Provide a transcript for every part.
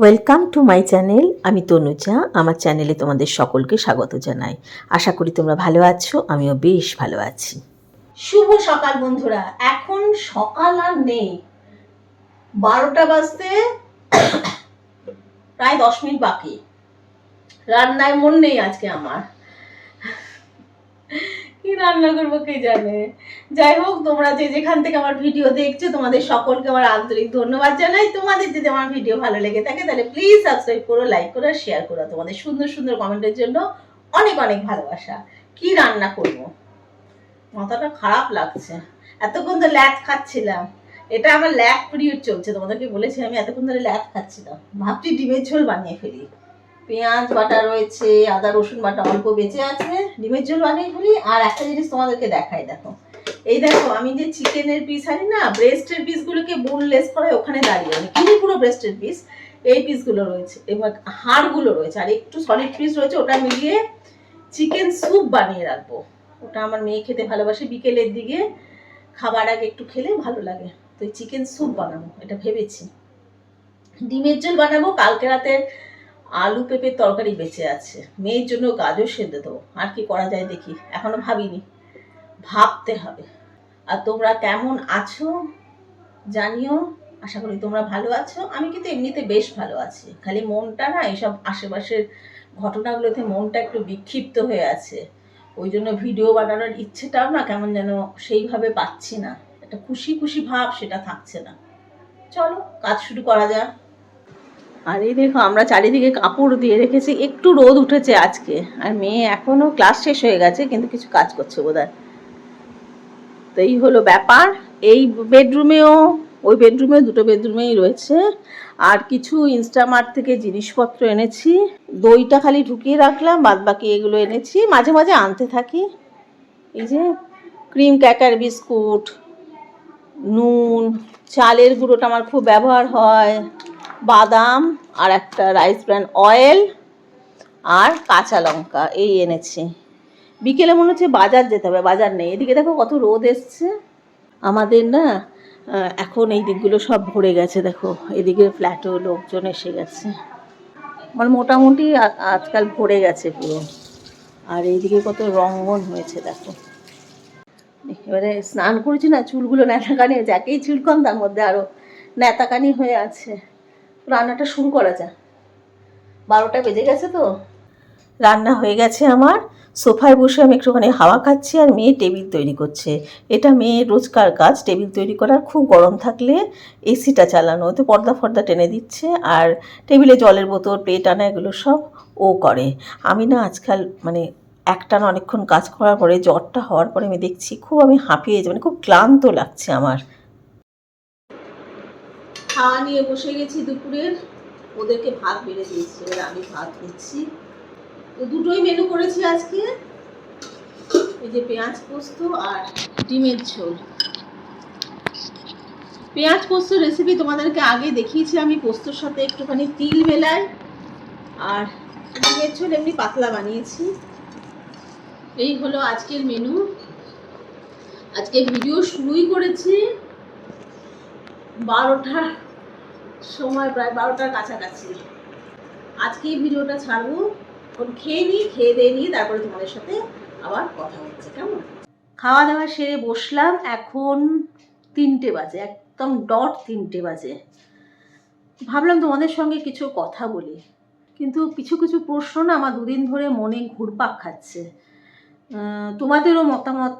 Welcome to my channel. আমি তনুজা। আমার চ্যানেলে তোমাদের সকলকে স্বাগত জানাই। আশা করি তোমরা ভালো আছো, আমিও বেশ ভালো আছি। শুভ সকাল বন্ধুরা। এখন সকাল আর নেই, 12টা বাজতে প্রায় 10 মিনিট বাকি। রান্নায় মন নেই আজকে আমার, কি রান্না করবো কে জানে। যাই হোক, তোমরা যে যেখান থেকে আমার ভিডিও দেখছো তোমাদের সকলকে আমার আন্তরিক ধন্যবাদ জানাই। তোমাদের যদি আমার ভিডিও ভালো লেগে থাকে তাহলে প্লিজ সাবস্ক্রাইব করো, লাইক করো, শেয়ার করো। তোমাদের সুন্দর সুন্দর কমেন্টের জন্য অনেক অনেক ভালোবাসা। কি রান্না করবো, মাথাটা খারাপ লাগছে। এতক্ষণ তো ল্যাদ খাচ্ছিলাম, এটা আমার ল্যাদ পিরিয়ড চলছে। তোমাদেরকে বলেছি আমি এতক্ষণ ধরে ল্যাদ খাচ্ছিলাম। ভাবছি ডিমের ঝোল বানিয়ে ফেলি। পেঁয়াজ বাটা রয়েছে, আদা রসুন বাটা অল্প বেঁচে আছে, ডিমের ঝোল বানিয়ে ফেলি। আর একটা জিনিস তোমাদেরকে দেখাই, দেখো এই দেখো, আমি যে চিকেনের পিস আনি না, ব্রেস্টের পিসগুলোকে বোনলেস করে ওখানে দাঁড়িয়ে আমি কিনি পুরো ব্রেস্টের পিস। এই পিসগুলো রয়েছে, এবার হাড়গুলো রয়েছে, আর একটু সলিড পিস রয়েছে, ওটা মিলিয়ে চিকেন স্যুপ বানিয়ে রাখবো। ওটা আমার মেয়ে খেতে ভালোবাসে, বিকেলের দিকে খাবার আগে একটু খেলে ভালো লাগে। তো চিকেন স্যুপ বানাবো এটা ভেবেছি। ডিমের ঝোল বানাবো। কালকে রাতে আলু পেঁপের তরকারি বেঁচে আছে, মেয়ের জন্য গাজর সেদ্ধ দেবো। আর কি করা যায় দেখি, এখনো ভাবিনি, ভাবতে হবে। আর তোমরা কেমন আছো জানিও। আশা করি তোমরা ভালো আছো। আমি কিন্তু এমনিতে বেশ ভালো আছি, খালি মনটা না এইসব আশেপাশের ঘটনাগুলোতে মনটা একটু বিক্ষিপ্ত হয়ে আছে। ওই জন্য ভিডিও বানানোর ইচ্ছেটাও না কেমন যেন সেইভাবে পাচ্ছি না, একটা খুশি খুশি ভাব সেটা থাকছে না। চলো কাজ শুরু করা যাক। আর এই দেখো, আমরা চারিদিকে কাপড় দিয়ে রেখেছি, একটু রোদ উঠেছে আজকে। আর মেয়ে এখনো ক্লাস শেষ হয়ে গেছে কিন্তু কিছু কাজ করছে বোধহয়। তো এই হলো ব্যাপার। এই বেডরুমেও, ওই বেডরুমে, দুটো বেডরুমেই রয়েছে। আর কিছু ইনস্টামার্ট থেকে জিনিসপত্র এনেছি, দইটা খালি ঢুকিয়ে রাখলাম, বাদ বাকি এগুলো এনেছি, মাঝে মাঝে আনতে থাকি। এই যে ক্রিম ক্র্যাকার বিস্কুট, নুন, চালের গুঁড়োটা আমার খুব ব্যবহার হয়, বাদাম, আর একটা রাইস ব্র্যান অয়েল, আর কাঁচা লঙ্কা, এই এনেছি। বিকেলে মনে হচ্ছে বাজার যেতে হবে, বাজার নেই। এদিকে দেখো কত রোদ এসছে আমাদের না। এখন এই দিকগুলো সব ভরে গেছে, দেখো এদিকে ফ্ল্যাটেও লোকজন এসে গেছে, মানে মোটামুটি আজকাল ভরে গেছে পুরো। আর এইদিকে কত রঙ্গন হয়েছে দেখো। এবারে স্নান করেছি না, চুলগুলো ন্যাতাকানি হয়েছে, একেই চুল কম তার মধ্যে আরও ন্যাতাকানি হয়ে আছে। রান্নাটা শুরু করা যায়, 12টা বেজে গেছে তো। রান্না হয়ে গেছে আমার। সোফায় বসে আমি একটুখানি হাওয়া খাচ্ছি, আর মেয়ে টেবিল তৈরি করছে। এটা মেয়ের রোজকার কাজ, টেবিল তৈরি করার। খুব গরম থাকলে এসিটা চালানো, ওতে পর্দা ফর্দা টেনে দিচ্ছে, আর টেবিলে জলের বোতল, প্লেট আনা, এগুলো সব ও করে। আমি না আজকাল মানে একটানা অনেকক্ষণ কাজ করার পরে, জ্বরটা হওয়ার পরে আমি দেখছি খুব আমি হাঁপিয়ে যাই, মানে খুব ক্লান্ত লাগছে আমার। খাওয়া নিয়ে বসে গেছি দুপুরের, ওদেরকে ভাত বেড়ে দিয়েছি, এবার আমি ভাত নিচ্ছি। তো দুটোই মেনু করেছি আজকে, এই যে পেঁয়াজ পোস্ত আর ডিমের ঝোল। পেঁয়াজ পোস্ত রেসিপি তোমাদেরকে আগে দেখিয়েছি আমি, পোস্তর সাথে একটুখানি তিল মেলাই, আর ডিমের ঝোল এমনি পাতলা বানিয়েছি। এই হলো আজকের মেনু। আজকে ভিডিও শুরুই করেছি 12টার সময়, প্রায় 12টার কাছাকাছি। আজকেই ভিডিওটা ছাড়বো। এখন খেয়ে নিই, খেয়ে দিয়ে নিয়ে তারপরে তোমাদের সাথে আবার কথা হচ্ছে, কেমন? খাওয়া দাওয়া সেরে বসলাম, এখন 3টে বাজে, একদম ডট 3টে বাজে। ভাবলাম তোমাদের সঙ্গে কিছু কথা বলি, কিন্তু কিছু কিছু প্রশ্ন না আমার দুদিন ধরে মনে ঘুরপাক খাচ্ছে। তোমাদেরও মতামত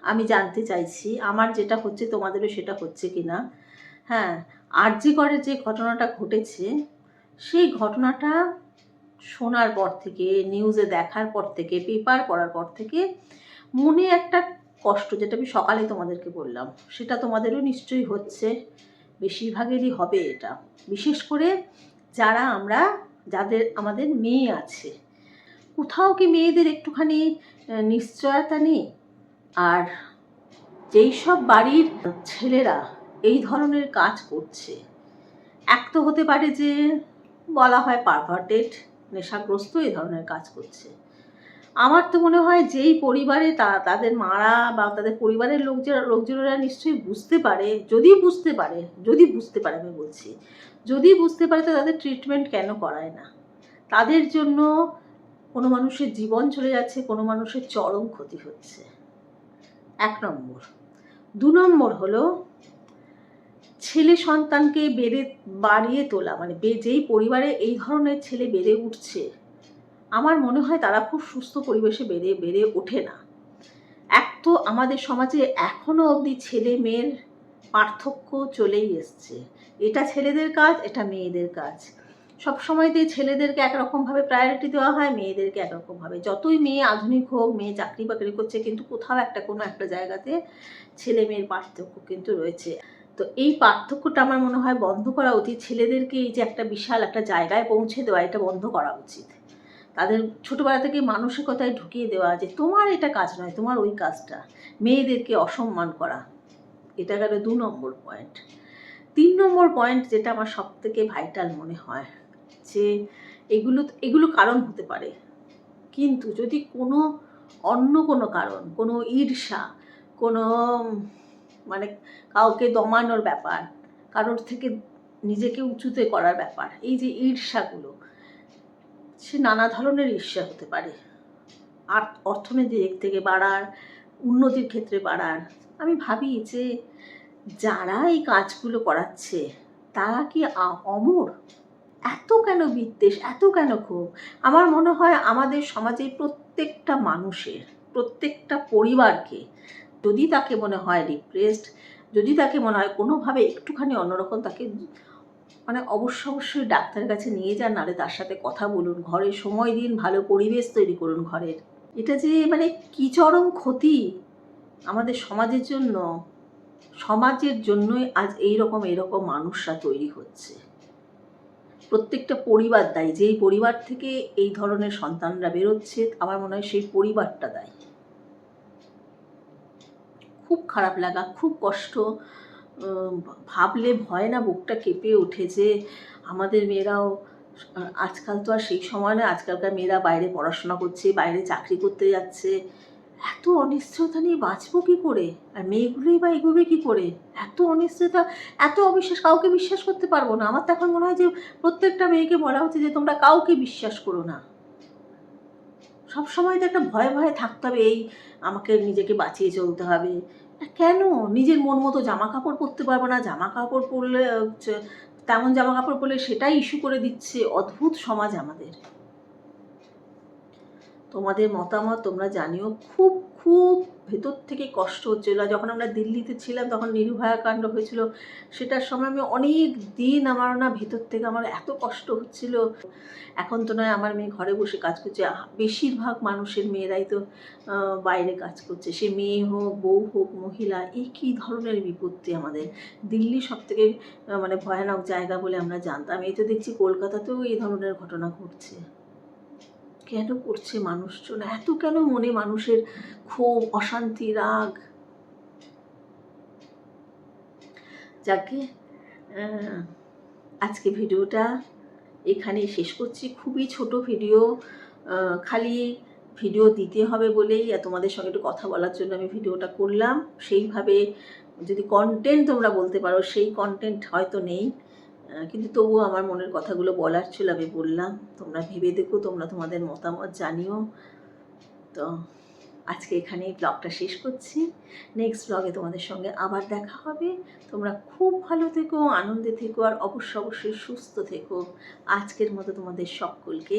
আমি জানতে চাইছি, আমার যেটা হচ্ছে তোমাদেরও সেটা হচ্ছে কি না। হ্যাঁ, আরজি করের যে ঘটনাটা ঘটেছে, সেই ঘটনাটা শোনার পর থেকে, নিউজে দেখার পর থেকে, পেপার পড়ার পর থেকে মনে একটা কষ্ট, যেটা আমি সকালে তোমাদেরকে বললাম, সেটা তোমাদেরও নিশ্চয়ই হচ্ছে, বেশিরভাগেরই হবে এটা। বিশেষ করে যারা আমরা, যাদের আমাদের মেয়ে আছে, কোথাও কি মেয়েদের একটুখানি নিশ্চয়তা নেই? আর যেই সব বাড়ির ছেলেরা এই ধরনের কাজ করছে, এক তো হতে পারে যে বলা হয় পারভার্টেড, নেশাগ্রস্ত, এই ধরনের কাজ করছে। আমার তো মনে হয় যেই পরিবারে তাদের মারা বা তাদের পরিবারের লোকজনেরা নিশ্চয়ই বুঝতে পারে, যদি বুঝতে পারে আমি বলছি, যদি বুঝতে পারে তো তাদের ট্রিটমেন্ট কেন করায় না? তাদের জন্য কোনো মানুষের জীবন চলে যাচ্ছে, কোনো মানুষের চরম ক্ষতি হচ্ছে, 1 নম্বর। 2 নম্বর হলো ছেলে সন্তানকে বাড়িয়ে তোলা, মানে যেই পরিবারে এই ধরনের ছেলে বেড়ে উঠছে, আমার মনে হয় তারা খুব সুস্থ পরিবেশে বেড়ে ওঠে না। এক তো আমাদের সমাজে এখনো অবধি ছেলে মেয়ের পার্থক্য চলেই এসছে, এটা ছেলেদের কাজ, এটা মেয়েদের কাজ। সবসময়তে ছেলেদেরকে একরকমভাবে প্রায়োরিটি দেওয়া হয়, মেয়েদেরকে একরকমভাবে। যতই মেয়ে আধুনিক হোক, মেয়ে চাকরি বাকরি করছে, কিন্তু কোথাও কোনো একটা জায়গাতে ছেলে মেয়ের পার্থক্য কিন্তু রয়েছে। তো এই পার্থক্যটা আমার মনে হয় বন্ধ করা উচিত। ছেলেদেরকে এই যে একটা বিশাল একটা জায়গায় পৌঁছে দেওয়া, এটা বন্ধ করা উচিত। তাদের ছোটোবেলা থেকে মানসিকতায় ঢুকিয়ে দেওয়া যে তোমার এটা কাজ নয়, তোমার ওই কাজটা। মেয়েদেরকে অসম্মান করা, এটা গেল 2 নম্বর পয়েন্ট। 3 নম্বর পয়েন্ট যেটা আমার সব থেকে ভাইটাল মনে হয়, যে এগুলো কারণ হতে পারে, কিন্তু যদি অন্য কোনো কারণ, কোনো ঈর্ষা, কোনো মানে কাউকে দমানোর ব্যাপার, কারোর থেকে নিজেকে উঁচুতে করার ব্যাপার, এই যে ঈর্ষাগুলো, সে নানা ধরনের ঈর্ষা হতে পারে। আর অর্থনৈতিক দিক থেকে বাড়ার, উন্নতির ক্ষেত্রে বাড়ার। আমি ভাবি যে যারা এই কাজগুলো করাচ্ছে তারা কি অমর? এত কেন বিদ্বেষ, এত কেন ক্ষোভ? আমার মনে হয় আমাদের সমাজে প্রত্যেকটা মানুষের, প্রত্যেকটা পরিবারকে, যদি তাকে মনে হয় ডিপ্রেসড, যদি তাকে মনে হয় কোনোভাবে একটুখানি অন্যরকম, তাকে মানে অবশ্যই ডাক্তারের কাছে নিয়ে যান, নাহলে তার সাথে কথা বলুন, ঘরে সময় দিন, ভালো পরিবেশ তৈরি করুন ঘরের। এটা যে মানে কি চরম ক্ষতি আমাদের সমাজের জন্য, সমাজের জন্যই আজ এইরকম মানুষরা তৈরি হচ্ছে। প্রত্যেকটা পরিবার দায়ী, যেই পরিবার থেকে এই ধরনের সন্তানরা বেরোচ্ছে, আমার মনে হয় সেই পরিবারটা দায়ী। খুব খারাপ লাগা, খুব কষ্ট, ভাবলে ভয় না বুকটা কেঁপে ওঠে যে আমাদের মেয়েরাও, আজকাল তো আর সেই সময় না, আজকালকার মেয়েরা বাইরে পড়াশোনা করছে, বাইরে চাকরি করতে যাচ্ছে, এত অনিশ্চয়তা নিয়ে বাঁচবো কী করে? আর মেয়েগুলোই বা এগোবে কী করে? এত অনিশ্চয়তা, এত অবিশ্বাস, কাউকে বিশ্বাস করতে পারবো না। আমার তো এখন মনে হয় যে প্রত্যেকটা মেয়েকে বলা হচ্ছে যে তোমরা কাউকে বিশ্বাস করো না। সবসময় তো একটা ভয়ে থাকতে হবে, এই আমাকে নিজেকে বাঁচিয়ে চলতে হবে। কেন? নিজের মন মতো জামা কাপড় পরতে পারবো না, জামা কাপড় পরলে তেমন জামা কাপড় পরলে সেটাই ইস্যু করে দিচ্ছে। অদ্ভুত সমাজ আমাদের। তোমাদের মতামত তোমরা জানিও। খুব ভেতর থেকে কষ্ট হচ্ছিল। যখন আমরা দিল্লিতে ছিলাম তখন নির্ভয়া কাণ্ড হয়েছিল, সেটার সময় আমি অনেক দিন আমার না ভেতর থেকে আমার এত কষ্ট হচ্ছিল। এখন তো নয়, আমার মেয়ে ঘরে বসে কাজ করছে। বেশিরভাগ মানুষের মেয়েরাই তো বাইরে কাজ করছে, সে মেয়ে হোক, বউ হোক, মহিলা। এই কী ধরনের বিপত্তি আমাদের। দিল্লি সব থেকে মানে ভয়ানক জায়গা বলে আমরা জানতাম। এই তো দেখছি কলকাতাতেও এই ধরনের ঘটনা ঘটছে। কেন করছে মানুষজন? এত কেন মনে মানুষের ক্ষোভ, অশান্তি, রাগ? যাকে আজকে ভিডিওটা এখানেই শেষ করছি। খুবই ছোট ভিডিও, খালি ভিডিও দিতে হবে বলেই তোমাদের সঙ্গে একটু কথা বলার জন্য আমি ভিডিওটা করলাম। সেইভাবে যদি কন্টেন্ট তোমরা বলতে পারো, সেই কন্টেন্ট হয়তো নেই, কিন্তু তবুও আমার মনের কথাগুলো বলার ছিল, আমি বললাম। তোমরা ভেবে দেখো, তোমরা তোমাদের মতামত জানিও। তো আজকে এখানেই ব্লগটা শেষ করছি। নেক্সট ব্লগে তোমাদের সঙ্গে আবার দেখা হবে। তোমরা খুব ভালো থেকো, আনন্দে থেকো, আর অবশ্যই সুস্থ থেকো। আজকের মতো তোমাদের সকলকে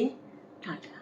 টাটা।